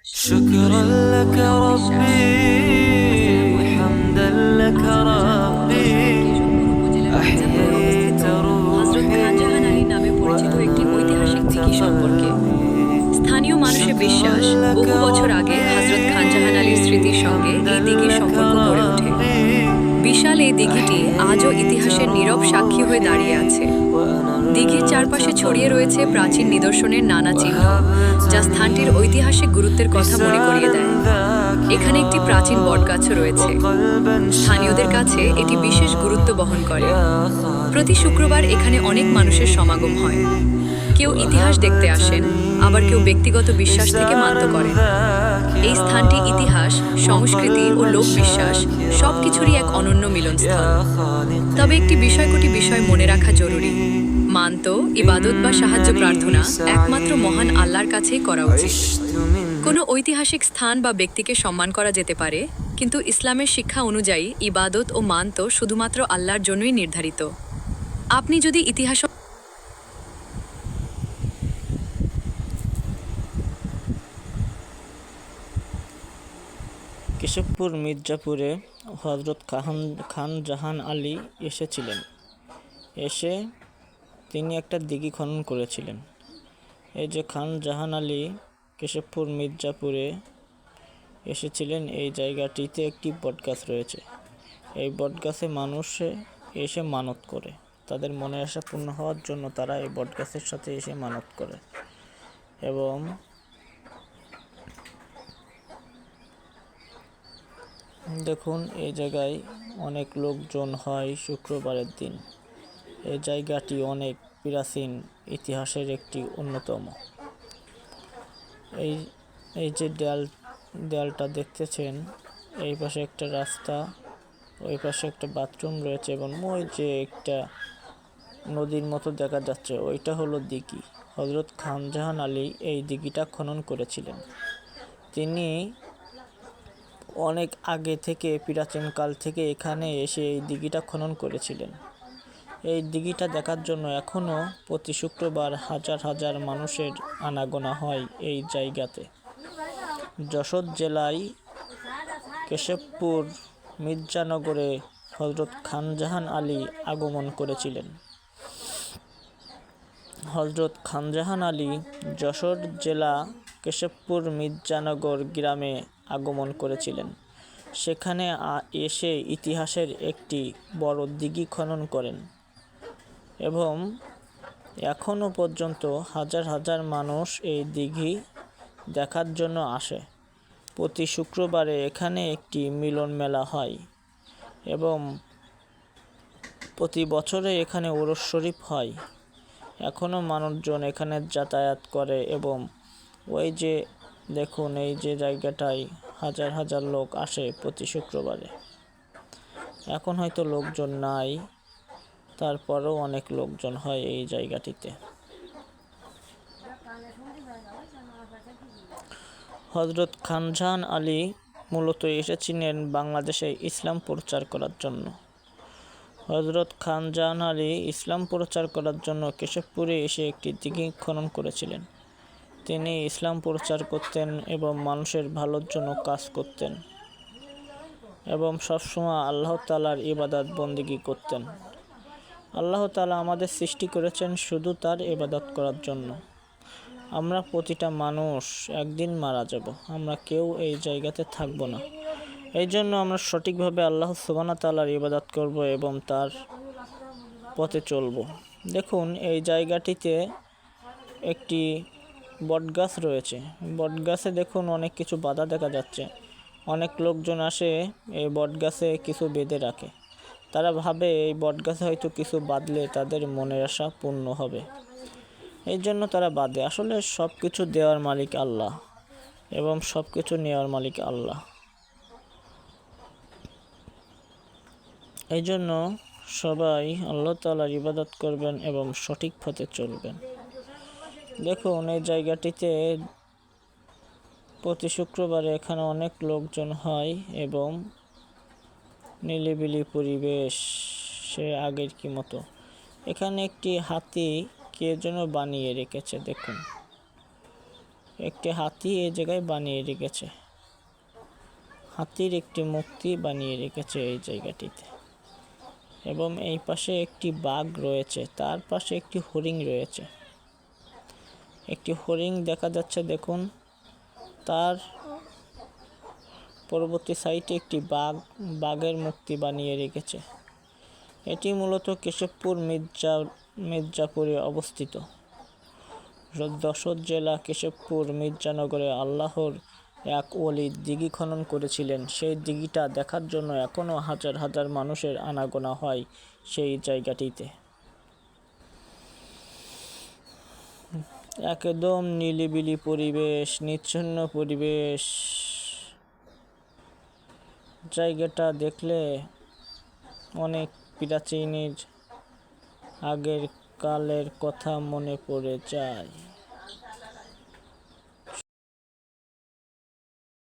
شكرا لك ربي حمدا لك ربي أحييت হযরত খান জাহান আলী নামে পরিচিত একটি ঐতিহাসিক দিঘি সম্পর্কে। স্থানীয় মানুষের বিশ্বাস, বহু বছর আগে হযরত খান জাহান আলীর স্মৃতির সঙ্গে এই দিঘির সম্পর্ক গড়ে ওঠে। বিশাল এই দিঘিটি আজও ইতিহাসের নীরব সাক্ষী হয়ে দাঁড়িয়ে আছে। দিঘির চারপাশে ছড়িয়ে রয়েছে প্রাচীন নিদর্শনের নানা চিহ্ন, যা স্থানটির ঐতিহাসিক গুরুত্বের কথা মনে করিয়ে দেয়। এখানে একটি প্রাচীন বটগাছও রয়েছে। স্থানীয়দের কাছে এটি বিশেষ গুরুত্ব বহন করে। প্রতি শুক্রবার এখানে অনেক মানুষের সমাগম হয়। কেউ ইতিহাস দেখতে আসেন, আবার কেউ ব্যক্তিগত বিশ্বাস থেকে মানত করেন। এই স্থানটি ইতিহাস, সংস্কৃতি ও লোকবিশ্বাস সবকিছুরই এক অনন্য মিলনস্থল। তবে একটি বিষয় মনে রাখা জরুরি: মানত, ইবাদত বা সাহায্য প্রার্থনা একমাত্র মহান আল্লাহর কাছেই করা উচিত। কোনো ঐতিহাসিক স্থান বা ব্যক্তিকে সম্মান করা যেতে পারে, কিন্তু ইসলামের শিক্ষা অনুযায়ী ইবাদত ও মানত শুধুমাত্র আল্লাহর জন্যই নির্ধারিত। আপনি যদি ইতিহাস কেশবপুর মির্জাপুরে হযরত খান জাহান আলী এসেছিলেন। তিনি একটা দিঘি খনন করেছিলেন। এই যে খান জাহান আলী কেশবপুর মির্জাপুরে এসেছিলেন, এই জায়গাটিতে একটি বটগাছ রয়েছে। এই বটগাছে মানুষ এসে মানত করে, তাদের মনের আশা পূর্ণ হওয়ার জন্য তারা এই বটগাছের সাথে এসে মানত করে। এবং দেখুন, এই জায়গায় অনেক লোকজন হয় শুক্রবারের দিন। এই জায়গাটি অনেক প্রাচীন ইতিহাসের একটি অন্যতম। এই যে দেয়ালটা দেখতেছেন, এই পাশে একটা রাস্তা, ওই পাশে একটা বাথরুম রয়েছে, এবং ওই যে একটা নদীর মতো দেখা যাচ্ছে, ওইটা হলো দিঘি। হযরত খান জাহান আলী এই দিঘিটা খনন করেছিলেন। তিনি অনেক আগে থেকে, প্রাচীনকাল থেকে এখানে এসে এই দিঘিটা খনন করেছিলেন। এই দিঘিটা দেখার জন্য এখনও প্রতি শুক্রবার হাজার হাজার মানুষের আনাগোনা হয় এই জায়গাতে। যশোর জেলায় কেশবপুর মির্জানগরে হযরত খান জাহান আলী আগমন করেছিলেন। হযরত খান জাহান আলী যশোর জেলা কেশবপুর মির্জানগর গ্রামে আগমন করেছিলেন। সেখানে এসে ইতিহাসের একটি বড় দিঘি খনন করেন, এবং এখনও পর্যন্ত হাজার হাজার মানুষ এই দিঘি দেখার জন্য আসে। প্রতি শুক্রবারে এখানে একটি মিলন মেলা হয়, এবং প্রতি বছরে এখানে ওরস শরীফ হয়। এখনও মানুষজন এখানে যাতায়াত করে, এবং ওই যে দেখুন, এই যে জায়গাটায় হাজার হাজার লোক আসে প্রতি শুক্রবারে। এখন হয়তো লোকজন নাই, তারপরেও অনেক লোকজন হয় এই জায়গাটিতে। হযরত খান জাহান আলী মূলত এসেছিলেন বাংলাদেশে ইসলাম প্রচার করার জন্য। হযরত খান জাহান আলী ইসলাম প্রচার করার জন্য কেশবপুরে এসে একটি দিঘি খনন করেছিলেন। তিনি ইসলাম প্রচার করতেন এবং মানুষের ভালোর জন্য কাজ করতেন, এবং সবসময় আল্লাহ তাআলার ইবাদত বন্দেগী করতেন। আল্লাহ তাআলা আমাদের সৃষ্টি করেছেন শুধু তার ইবাদত করার জন্য। আমরা প্রতিটা মানুষ একদিন মারা যাব, আমরা কেউ এই জায়গাতে থাকব না। এই জন্য আমরা সঠিকভাবে আল্লাহ সুবহানাহু তাআলার ইবাদত করব এবং তার পথে চলব। দেখুন, এই জায়গাটিতে একটি বটগাছ রয়েছে। বটগাছে দেখুন অনেক কিছু বাধা দেখা যাচ্ছে। অনেক লোকজন আসে এই বটগাছে কিছু বেঁধে রাখে। তারা ভাবে এই বটগাছে হয়তো কিছু বাঁধলে তাদের মনের আশা পূর্ণ হবে, এই জন্য তারা বাঁধে। আসলে সব কিছু দেওয়ার মালিক আল্লাহ, এবং সব কিছু নেওয়ার মালিক আল্লাহ। এই জন্য সবাই আল্লাহ তাআলার ইবাদত করবেন এবং সঠিক পথে চলবেন। দেখুন, এই জায়গাটিতে প্রতি শুক্রবারে এখানে অনেক লোকজন হয়, এবং নিলিবিলি পরিবেশ সে আগের কি মতো। এখানে একটি হাতি কে যেন বানিয়ে রেখেছে, দেখুন। একটি হাতি এই জায়গায় বানিয়ে রেখেছে। হাতির একটি মূর্তি বানিয়ে রেখেছে এই জায়গাটিতে। এবং এই পাশে একটি বাঘ রয়েছে, তার পাশে একটি হরিণ রয়েছে। একটি হরিণ দেখা যাচ্ছে, দেখুন। তার পরবর্তী সাইডে একটি বাঘের মূর্তি বানিয়ে রেখেছে। এটি মূলত কেশবপুর মির্জাপুরে অবস্থিত। যশোর জেলা কেশবপুর মির্জানগরে আল্লাহর এক ওলি দিঘি খনন করেছিলেন। সেই দিঘিটা দেখার জন্য এখনও হাজার হাজার মানুষের আনাগোনা হয় সেই জায়গাটিতে। একদম নিলিবিলি পরিবেশ, নিচ্ছন্ন পরিবেশ। জায়গাটা দেখলে অনেক প্রাচীনের আগের কালের কথা মনে পড়ে যায়।